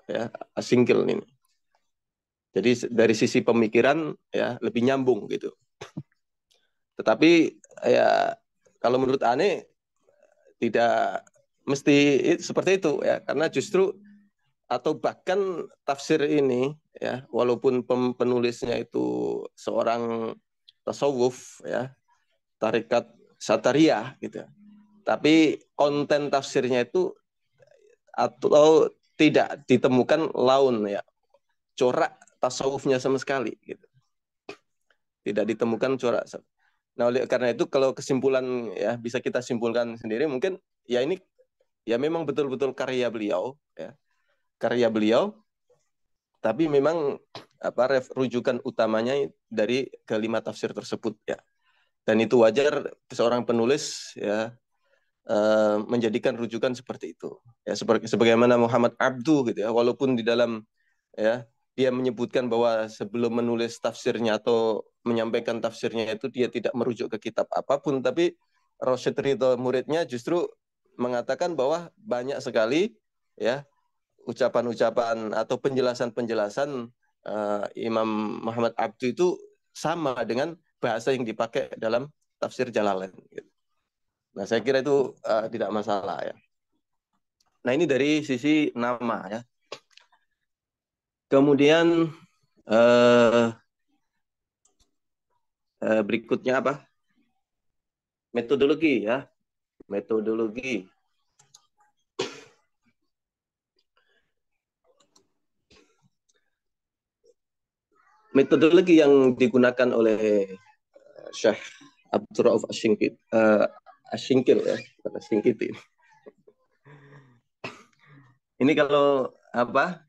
ya Asingkil ini. Jadi dari sisi pemikiran ya lebih nyambung gitu. Tetapi ya kalau menurut Ane tidak mesti seperti itu ya, karena justru atau bahkan tafsir ini ya walaupun penulisnya itu seorang tasawuf ya, tarekat Satariyah gitu. Tapi konten tafsirnya itu atau tidak ditemukan laun ya, corak tasawufnya sama sekali gitu. Tidak ditemukan corak. Nah, oleh karena itu kalau kesimpulan ya bisa kita simpulkan sendiri mungkin ya ini ya memang betul-betul karya beliau ya. Karya beliau tapi memang rujukan utamanya dari kelima tafsir tersebut ya. Dan itu wajar seorang penulis ya menjadikan rujukan seperti itu. Ya sebagaimana Muhammad Abduh gitu ya, walaupun di dalam ya dia menyebutkan bahwa sebelum menulis tafsirnya atau menyampaikan tafsirnya itu dia tidak merujuk ke kitab apapun, tapi Rasyid Ridho muridnya justru mengatakan bahwa banyak sekali ya ucapan-ucapan atau penjelasan-penjelasan Imam Muhammad Abduh itu sama dengan bahasa yang dipakai dalam tafsir Jalalain. Nah, saya kira itu tidak masalah ya. Nah, ini dari sisi nama ya. Kemudian berikutnya apa? Metodologi ya. Metodologi. Metodologi yang digunakan oleh Syekh Abdul Rauf Ashinkit, Ashinkil ya, Ashinkiti. Ini kalau apa?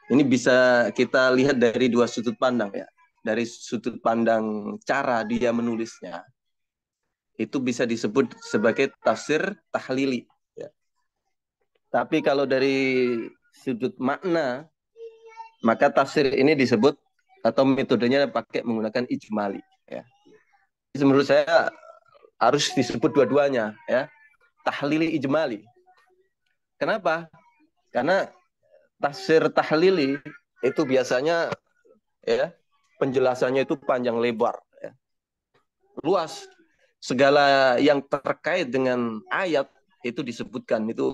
Ini bisa kita lihat dari dua sudut pandang ya. Dari sudut pandang cara dia menulisnya, itu bisa disebut sebagai tafsir tahlili. Ya. Tapi kalau dari sudut makna, maka tafsir ini disebut atau metodenya pakai menggunakan ijmali. Ya. Jadi menurut saya harus disebut dua-duanya, ya. Tahlili ijmali. Kenapa? Karena tafsir tahlili itu biasanya ya penjelasannya itu panjang lebar, ya. Luas. Segala yang terkait dengan ayat itu disebutkan, itu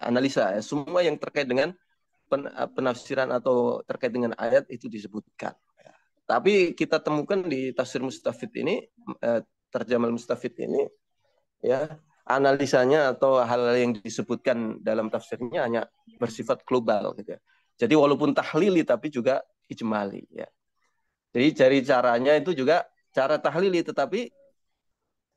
analisa ya. Semua yang terkait dengan penafsiran atau terkait dengan ayat itu disebutkan. Ya. Tapi kita temukan di tafsir Mustafid ini, terjemah Mustafid ini, ya analisanya atau hal yang disebutkan dalam tafsirnya hanya bersifat global gitu ya. Jadi walaupun tahlili tapi juga ijmali ya. Jadi cari caranya itu juga cara tahlili tetapi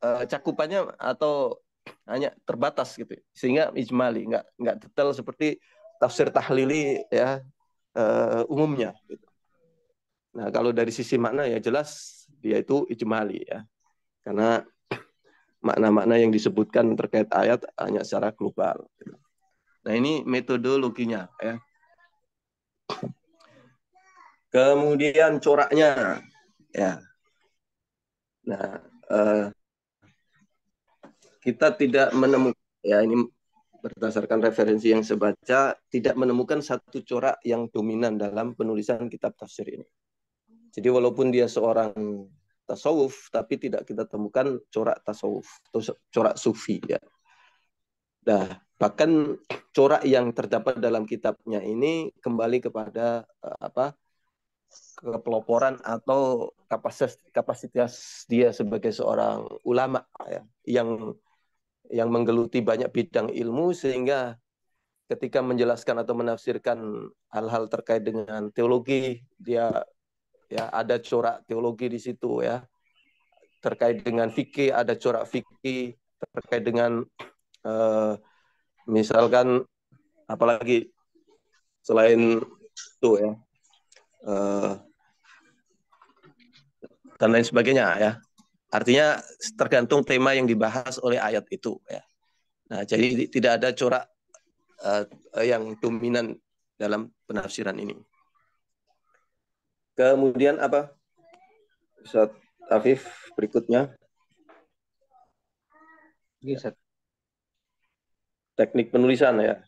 cakupannya atau hanya terbatas gitu. Sehingga ijmali, nggak detail seperti tafsir tahlili ya umumnya gitu. Nah, kalau dari sisi makna ya jelas dia itu ijmali ya. Karena makna-makna yang disebutkan terkait ayat hanya secara global. Nah, ini metodologinya ya. Kemudian coraknya ya. Nah, kita tidak menemukan ya ini berdasarkan referensi yang saya baca tidak menemukan satu corak yang dominan dalam penulisan kitab tafsir ini. Jadi walaupun dia seorang tasawuf tapi tidak kita temukan corak tasawuf atau corak sufi ya. Nah, bahkan corak yang terdapat dalam kitabnya ini kembali kepada kepeloporan atau kapasitas dia sebagai seorang ulama ya, yang menggeluti banyak bidang ilmu sehingga ketika menjelaskan atau menafsirkan hal-hal terkait dengan teologi dia ya ada corak teologi di situ ya, terkait dengan fikih ada corak fikih, terkait dengan misalkan apalagi selain itu ya dan lain sebagainya ya, Artinya tergantung tema yang dibahas oleh ayat itu ya. Nah, jadi tidak ada corak yang dominan dalam penafsiran ini. Kemudian apa? Ustaz Afif berikutnya. Teknik penulisan ya.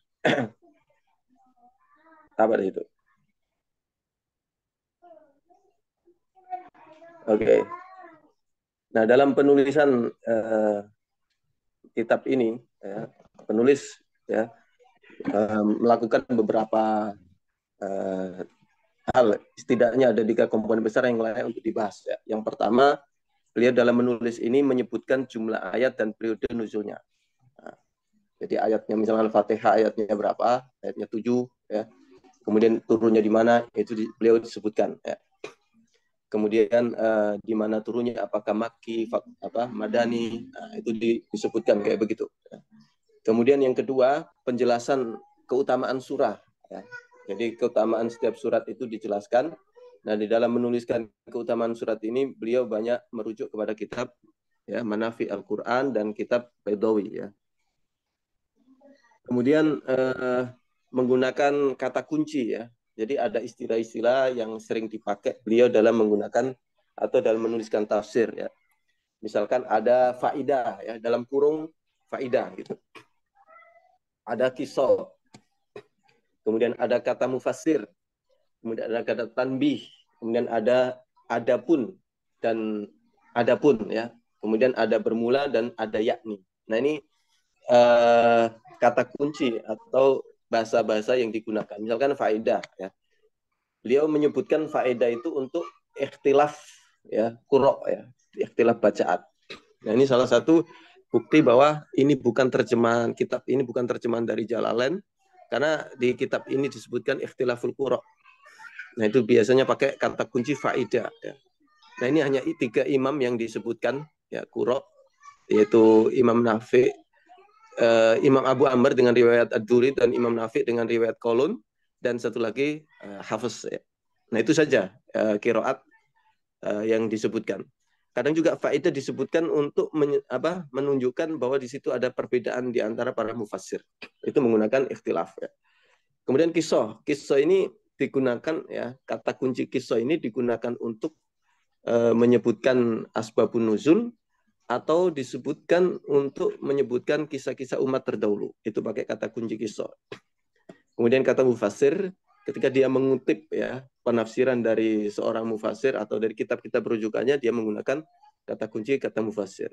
Apa itu? Oke. Nah, dalam penulisan kitab ini, ya, penulis ya melakukan beberapa hal. Setidaknya ada 3 komponen besar yang layak untuk dibahas. Ya. Yang pertama, beliau dalam menulis ini menyebutkan jumlah ayat dan periode nuzulnya. Nah, jadi ayatnya misalnya Al-Fatihah ayatnya berapa? Ayatnya 7. Ya. Kemudian turunnya di mana? Itu beliau disebutkan. Ya. Kemudian di mana turunnya, apakah Makki, Madani, nah, itu disebutkan kayak begitu. Kemudian yang kedua, penjelasan keutamaan surah. Ya. Jadi keutamaan setiap surat itu dijelaskan. Nah, di dalam menuliskan keutamaan surat ini, beliau banyak merujuk kepada kitab ya, Manafi Al-Quran dan kitab Baidawi. Ya. Kemudian menggunakan kata kunci ya. Jadi ada istilah-istilah yang sering dipakai beliau dalam menggunakan atau dalam menuliskan tafsir ya. Misalkan ada faidah ya, dalam kurung faidah gitu. Ada kisah. Kemudian ada kata mufassir. Kemudian ada kata tanbih. Kemudian ada adapun dan adapun ya. Kemudian ada bermula dan ada yakni. Nah, ini kata kunci atau bahasa-bahasa yang digunakan. Misalkan faedah ya. Beliau menyebutkan faedah itu untuk ikhtilaf ya, qurra ya, ikhtilaf bacaan. Nah, ini salah satu bukti bahwa ini bukan terjemahan kitab ini bukan terjemahan dari Jalalain karena di kitab ini disebutkan ikhtilaful qurra. Nah, itu biasanya pakai kata kunci faedah ya. Nah, ini hanya 3 imam yang disebutkan ya qurra, yaitu Imam Nafi, Imam Abu Amr dengan riwayat Ad-Duri dan Imam Nafi dengan riwayat Qalun, dan satu lagi Hafiz. Ya. Nah, itu saja qiraat yang disebutkan. Kadang juga faedah disebutkan untuk menunjukkan bahwa di situ ada perbedaan di antara para mufassir. Itu menggunakan ikhtilaf. Ya. Kemudian kisah. Kisah ini digunakan ya, kata kunci kisah ini digunakan untuk menyebutkan asbabun nuzul atau disebutkan untuk menyebutkan kisah-kisah umat terdahulu. Itu pakai kata kunci kisah. Kemudian kata mufassir, ketika dia mengutip ya penafsiran dari seorang mufassir atau dari kitab-kitab rujukannya, dia menggunakan kata kunci kata mufassir.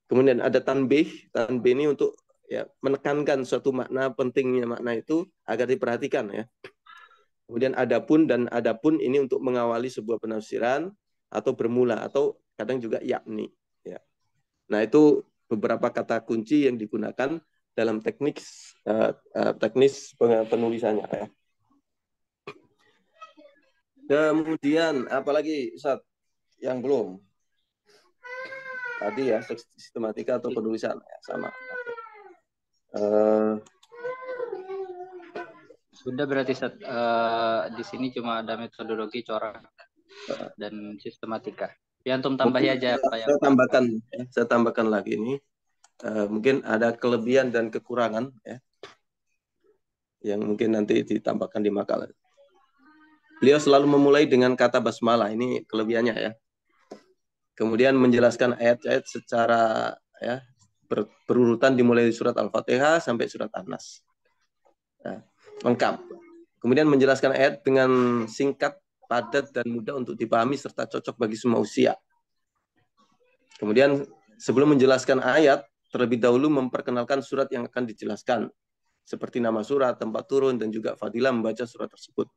Kemudian ada tanbih. Tanbih ini untuk ya menekankan suatu makna, pentingnya makna itu agar diperhatikan ya. Kemudian adapun dan adapun ini untuk mengawali sebuah penafsiran atau bermula atau kadang juga yakni ya. Nah, itu beberapa kata kunci yang digunakan dalam teknis penulisannya ya. Kemudian apalagi Ustaz yang belum? Tadi ya sistematika atau penulisan ya, sama. Sudah berarti di sini cuma ada metodologi, corak dan sistematika. Ya, antum tambahi aja apa yang saya tambahkan lagi ini. Mungkin ada kelebihan dan kekurangan ya, yang mungkin nanti ditambahkan di makalah. Beliau selalu memulai dengan kata basmalah, ini kelebihannya ya. Kemudian menjelaskan ayat-ayat secara ya berurutan dimulai dari surat Al-Fatihah sampai surat An-Nas. Nah, lengkap. Kemudian menjelaskan ayat dengan singkat, padat dan mudah untuk dipahami serta cocok bagi semua usia. Kemudian sebelum menjelaskan ayat, terlebih dahulu memperkenalkan surat yang akan dijelaskan, seperti nama surat, tempat turun, dan juga fadilah membaca surat tersebut,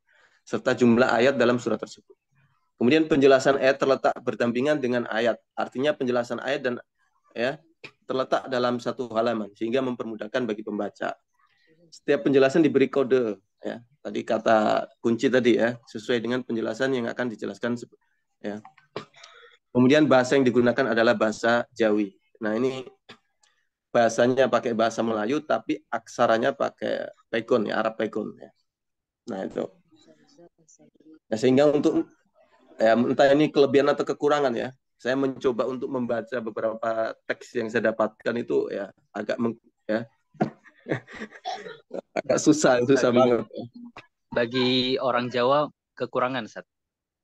serta jumlah ayat dalam surat tersebut. Kemudian penjelasan ayat terletak berdampingan dengan ayat, artinya penjelasan ayat dan ya terletak dalam satu halaman, sehingga mempermudahkan bagi pembaca. Setiap penjelasan diberi kode, ya tadi kata kunci tadi ya, sesuai dengan penjelasan yang akan dijelaskan ya. Kemudian bahasa yang digunakan adalah bahasa Jawi. Nah, ini bahasanya pakai bahasa Melayu tapi aksaranya pakai Pegon ya, Arab Pegon ya. Nah, itu. Nah, sehingga untuk ya entah ini kelebihan atau kekurangan ya. saya mencoba untuk membaca beberapa teks yang saya dapatkan itu ya ya agak susah banget. Bagi orang Jawa kekurangan, Sat.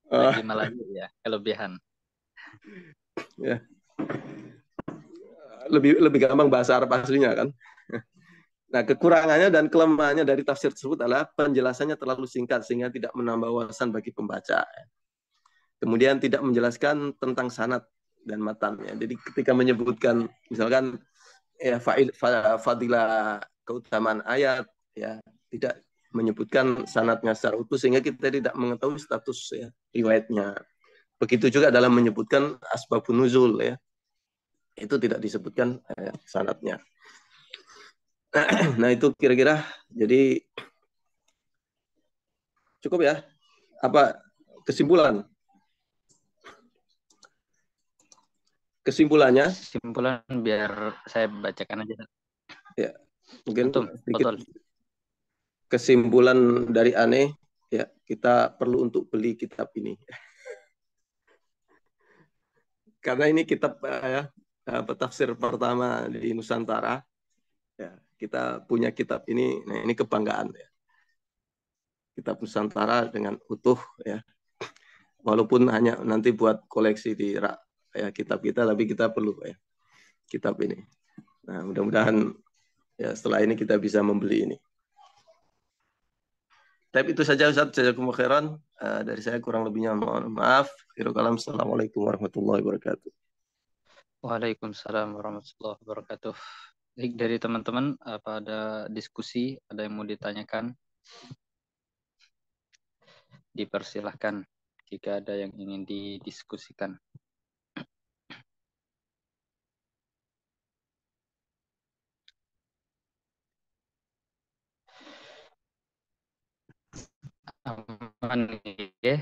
Bagi Melayu ya kelebihan. Ya. Lebih gampang bahasa Arab aslinya kan. Nah, kekurangannya dan kelemahannya dari tafsir tersebut adalah penjelasannya terlalu singkat sehingga tidak menambah wawasan bagi pembaca. Kemudian tidak menjelaskan tentang sanad dan matannya. Jadi ketika menyebutkan misalkan ya fadilah keutamaan ayat ya tidak menyebutkan sanadnya secara utuh sehingga kita tidak mengetahui status ya riwayatnya. Begitu juga dalam menyebutkan asbabun nuzul ya. Itu tidak disebutkan sanadnya. Nah, itu kira-kira jadi cukup ya. Apa kesimpulan? Kesimpulannya? Kesimpulan biar saya bacakan aja. Ya, mungkin sedikit betul. Kesimpulan dari Aneh, ya kita perlu untuk beli kitab ini. Karena ini kitab tafsir pertama di Nusantara. Ya, kita punya kitab ini, nah ini kebanggaan ya. Kitab Nusantara dengan utuh ya. Walaupun hanya nanti buat koleksi di ya, kitab kita, tapi kita perlu ya kitab ini. Nah, mudah-mudahan ya setelah ini kita bisa membeli ini. Tapi itu saja Ustaz, jazakumullah khairan. Dari saya kurang lebihnya mohon maaf. Assalamualaikum warahmatullahi wabarakatuh. Waalaikumsalam warahmatullahi wabarakatuh. Baik, dari teman-teman, apa ada diskusi, ada yang mau ditanyakan? Dipersilahkan jika ada yang ingin didiskusikan. Aman ya.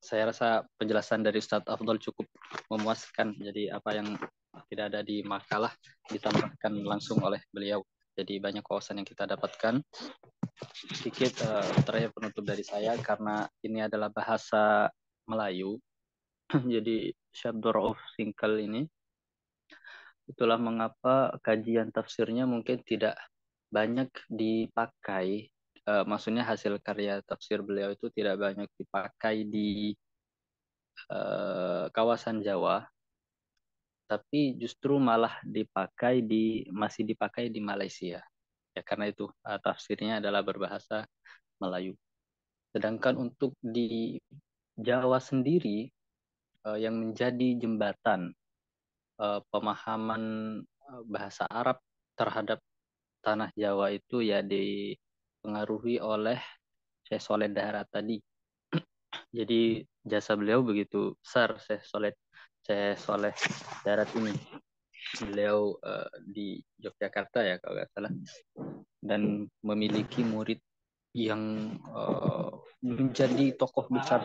Saya rasa penjelasan dari Ustadz Afdol cukup memuaskan. Jadi apa yang tidak ada di makalah ditambahkan langsung oleh beliau. Jadi banyak wawasan yang kita dapatkan. Sedikit terakhir penutup dari saya karena ini adalah bahasa Melayu. Jadi Syabdur of Singkel ini itulah mengapa kajian tafsirnya mungkin tidak banyak dipakai. Maksudnya hasil karya tafsir beliau itu tidak banyak dipakai di kawasan Jawa, tapi justru malah masih dipakai di Malaysia. Ya karena itu tafsirnya adalah berbahasa Melayu. Sedangkan untuk di Jawa sendiri yang menjadi jembatan pemahaman bahasa Arab terhadap tanah Jawa itu ya dipengaruhi oleh Syekh Soleh Darat tadi. Jadi jasa beliau begitu besar Syekh Soleh Darat ini. Beliau di Yogyakarta ya kalau nggak salah, dan memiliki murid yang menjadi tokoh besar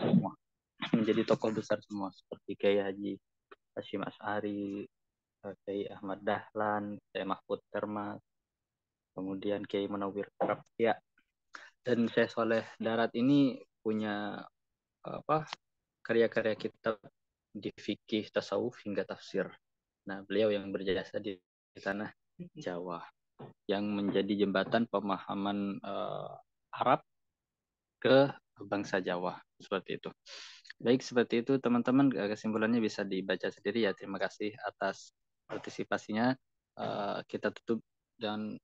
semua seperti Kiai Haji Hasyim Asy'ari, Kiai Ahmad Dahlan, Kiai Mahfud Termas, kemudian Kiai Munawwir Rabia. Dan Syekh Soleh Darat ini punya karya-karya kitab di fikih, tasawuf hingga tafsir. Nah, beliau yang berjasa di tanah Jawa yang menjadi jembatan pemahaman Arab ke bangsa Jawa seperti itu. Baik, seperti itu teman-teman, kesimpulannya bisa dibaca sendiri ya. Terima kasih atas partisipasinya. Kita tutup dan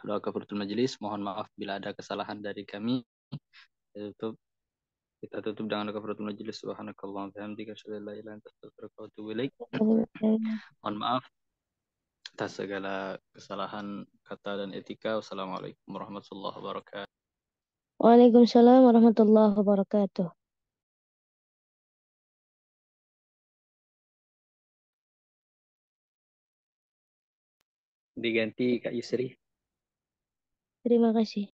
doa kafaratul majelis. Mohon maaf bila ada kesalahan dari kami. Kita tutup dengan doa kafaratul majelis. Subhanakallahumma wa bihamdika asyhadu an la ilaha illa anta astaghfiruka wa atubu ilaik. Mohon maaf atas segala kesalahan kata dan etika. Wassalamualaikum warahmatullahi wabarakatuh. Waalaikumsalam warahmatullahi wabarakatuh. Diganti Kak Yusri. Terima kasih.